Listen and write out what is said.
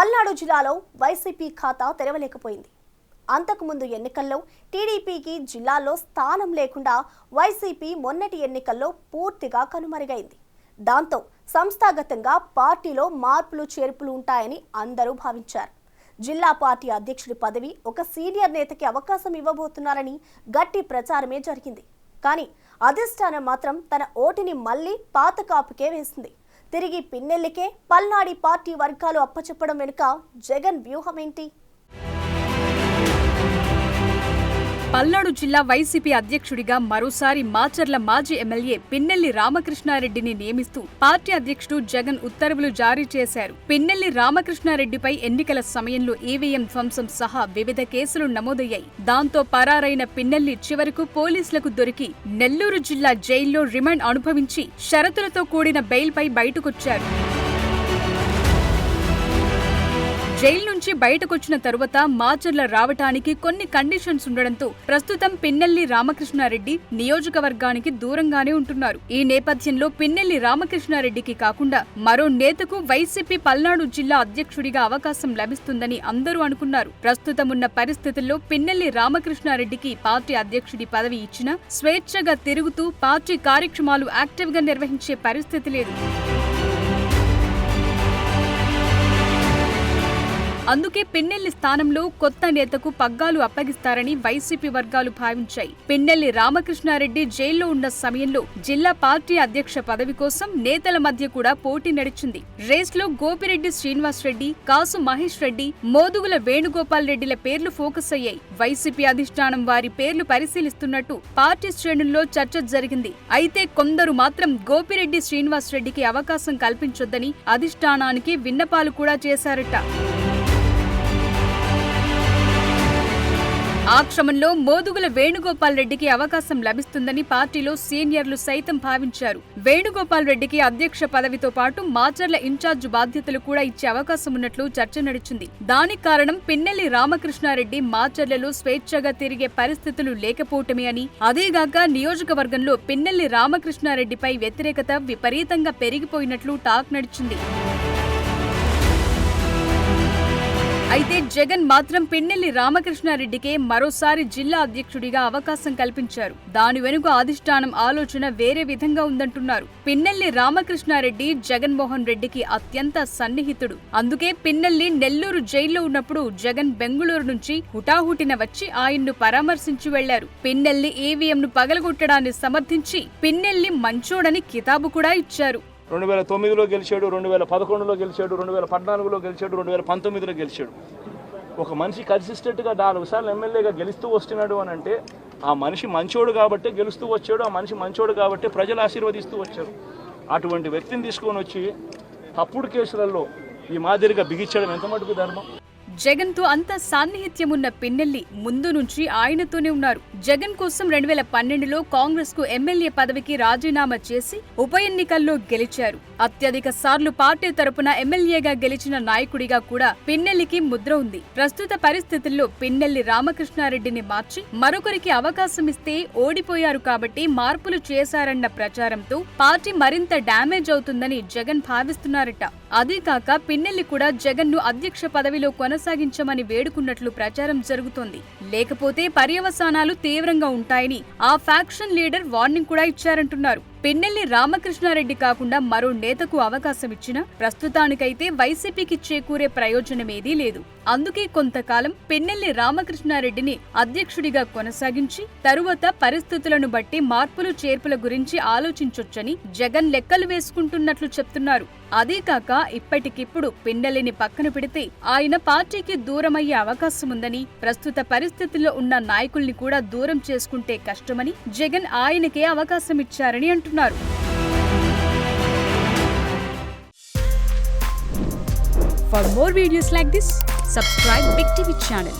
పల్నాడు జిల్లాలో వైసీపీ ఖాతా తెరవలేకపోయింది. అంతకుముందు ఎన్నికల్లో టీడీపీకి జిల్లాలో స్థానం లేకుండా వైసీపీ మొన్నటి ఎన్నికల్లో పూర్తిగా కనుమరుగైంది. దాంతో సంస్థాగతంగా పార్టీలో మార్పులు చేర్పులు ఉంటాయని అందరూ భావించారు. జిల్లా పార్టీ అధ్యక్షుడి పదవి ఒక సీనియర్ నేతకి అవకాశం ఇవ్వబోతున్నారని గట్టి ప్రచారమే జరిగింది. కానీ అధిష్టానం మాత్రం తన ఓటుని మళ్లీ పాత కాపుకే వేసింది. తిరిగి పిన్నెల్లికే పల్నాడు పార్టీ వర్గాలు అప్పచెప్పడం వెనుక జగన్ వ్యూహమేంటి? పల్నాడు జిల్లా వైసీపీ అధ్యక్షుడిగా మరోసారి మాచర్ల మాజీ ఎమ్మెల్యే పిన్నెల్లి రామకృష్ణారెడ్డిని నియమిస్తూ పార్టీ అధ్యక్షుడు జగన్ ఉత్తర్వులు జారీ చేశారు. పిన్నెల్లి రామకృష్ణారెడ్డిపై ఎన్నికల సమయంలో ఈవీఎం ధ్వంసం సహా వివిధ కేసులు నమోదయ్యాయి. దాంతో పరారైన పిన్నెల్లి చివరకు పోలీసులకు దొరికి నెల్లూరు జిల్లా జైల్లో రిమాండ్ అనుభవించి షరతులతో కూడిన బెయిల్పై బయటకొచ్చారు. జైలు నుంచి బయటకొచ్చిన తరువాత మాచర్ల రావటానికి కొన్ని కండిషన్స్ ఉండడంతో ప్రస్తుతం పిన్నెల్లి రామకృష్ణారెడ్డి నియోజకవర్గానికి దూరంగానే ఉంటున్నారు. ఈ నేపథ్యంలో పిన్నెల్లి రామకృష్ణారెడ్డికి కాకుండా మరో నేతకు వైసీపీ పల్నాడు జిల్లా అధ్యక్షుడిగా అవకాశం లభిస్తుందని అందరూ అనుకున్నారు. ప్రస్తుతం ఉన్న పరిస్థితుల్లో పిన్నెల్లి రామకృష్ణారెడ్డికి పార్టీ అధ్యక్షుడి పదవి ఇచ్చినా స్వేచ్ఛగా తిరుగుతూ పార్టీ కార్యక్రమాలు యాక్టివ్ గా నిర్వహించే పరిస్థితి లేదు. అందుకే పిన్నెల్లి స్థానంలో కొత్త నేతకు పగ్గాలు అప్పగిస్తారని వైసీపీ వర్గాలు భావించాయి. పిన్నెల్లి రామకృష్ణారెడ్డి జైల్లో ఉన్న సమయంలో జిల్లా పార్టీ అధ్యక్ష పదవి కోసం నేతల మధ్య కూడా పోటీ నడిచింది. రేస్లో గోపిరెడ్డి శ్రీనివాసరెడ్డి, కాసు మహేష్ రెడ్డి, మోదుగుల వేణుగోపాల్ రెడ్డిల పేర్లు ఫోకస్ అయ్యాయి. వైసీపీ అధిష్టానం వారి పేర్లు పరిశీలిస్తున్నట్టు పార్టీ శ్రేణుల్లో చర్చ జరిగింది. అయితే కొందరు మాత్రం గోపిరెడ్డి శ్రీనివాసరెడ్డికి అవకాశం కల్పించొద్దని అధిష్టానానికి విన్నపాలు కూడా చేశారట. ఆ క్రమంలో మోదుగుల వేణుగోపాల్ రెడ్డికి అవకాశం లభిస్తుందని పార్టీలో సీనియర్లు సైతం భావించారు. వేణుగోపాల్ రెడ్డికి అధ్యక్ష పదవితో పాటు మాచర్ల ఇన్ఛార్జ్ బాధ్యతలు కూడా ఇచ్చే అవకాశం ఉన్నట్లు చర్చ నడిచింది. దానికి కారణం పిన్నెల్లి రామకృష్ణారెడ్డి మాచర్లలో స్వేచ్ఛగా తిరిగే పరిస్థితులు లేకపోవటమే అని, అదేగాక నియోజకవర్గంలో పిన్నెల్లి రామకృష్ణారెడ్డిపై వ్యతిరేకత విపరీతంగా పెరిగిపోయినట్లు టాక్ నడిచింది. అయితే జగన్ మాత్రం పిన్నెల్లి రామకృష్ణారెడ్డికే మరోసారి జిల్లా అధ్యక్షుడిగా అవకాశం కల్పించారు. దాని వెనుక అధిష్టానం ఆలోచన వేరే విధంగా ఉందంటున్నారు. పిన్నెల్లి రామకృష్ణారెడ్డి జగన్మోహన్ రెడ్డికి అత్యంత సన్నిహితుడు. అందుకే పిన్నెల్లి నెల్లూరు జైల్లో ఉన్నప్పుడు జగన్ బెంగుళూరు నుంచి హుటాహుటిన వచ్చి ఆయన్ను పరామర్శించి వెళ్లారు. పిన్నెల్లి ఈవీఎంను పగలగొట్టడాన్ని సమర్థించి పిన్నెల్లి మంచోడని కితాబు కూడా ఇచ్చారు. 2009లో గెలిచాడు, 2011లో గెలిచాడు, 2014లో గెలిచాడు, 2019లో గెలిచాడు. ఒక మనిషి కన్సిస్టెంట్గా 4 సార్లు ఎమ్మెల్యేగా గెలుస్తూ వస్తున్నాడు అని అంటే ఆ మనిషి మంచోడు కాబట్టే గెలుస్తూ వచ్చాడు, ఆ మనిషి మంచోడు కాబట్టే ప్రజలు ఆశీర్వదిస్తూ వచ్చారు. అటువంటి వ్యక్తిని తీసుకొని వచ్చి తప్పుడు కేసులలో ఈ మాదిరిగా బిగించడం ఎంత మటుకు ధర్మం? జగన్ తో అంత సాన్నిహిత్యమున్న పిన్నెల్లి ముందు నుంచి ఆయనతోనే ఉన్నారు. జగన్ కోసం 2012లో కాంగ్రెస్ కు ఎమ్మెల్యే పదవికి రాజీనామా చేసి ఉప ఎన్నికల్లో గెలిచారు. అత్యధిక సార్లు పార్టీ తరపున ఎమ్మెల్యేగా గెలిచిన నాయకుడిగా కూడా పిన్నెల్లికి ముద్ర ఉంది. ప్రస్తుత పరిస్థితుల్లో పిన్నెల్లి రామకృష్ణారెడ్డిని మార్చి మరొకరికి అవకాశం ఇస్తే ఓడిపోయారు కాబట్టి మార్పులు చేశారన్న ప్రచారంతో పార్టీ మరింత డ్యామేజ్ అవుతుందని జగన్ భావిస్తున్నారట. అదే కాక పిన్నెల్లి కూడా జగన్ ను అధ్యక్ష పదవిలో కొనసాగించమని వేడుకున్నట్లు ప్రచారం జరుగుతోంది. లేకపోతే పర్యవసానాలు తీవ్రంగా ఉంటాయని ఆ ఫ్యాక్షన్ లీడర్ వార్నింగ్ కూడా ఇచ్చారంటున్నారు. పిన్నెల్లి రామకృష్ణారెడ్డి కాకుండా మరో నేతకు అవకాశం ఇచ్చినా ప్రస్తుతానికైతే వైసీపీకి చేకూరే ప్రయోజనమేదీ లేదు. అందుకే కొంతకాలం పిన్నెల్లి రామకృష్ణారెడ్డిని అధ్యక్షుడిగా కొనసాగించి తరువాత పరిస్థితులను బట్టి మార్పులు చేర్పుల గురించి ఆలోచించొచ్చని జగన్ లెక్కలు వేసుకుంటున్నట్లు చెప్తున్నారు. అదే కాక ఇప్పటికిప్పుడు పిన్నెల్లిని పక్కన పెడితే ఆయన పార్టీకి దూరమయ్యే అవకాశం ఉందని, ప్రస్తుత పరిస్థితుల్లో ఉన్న నాయకుల్ని కూడా దూరం చేసుకుంటే కష్టమని జగన్ ఆయనకే అవకాశం ఇచ్చారని అంటున్నారు. For more videos like this, subscribe Big TV channel.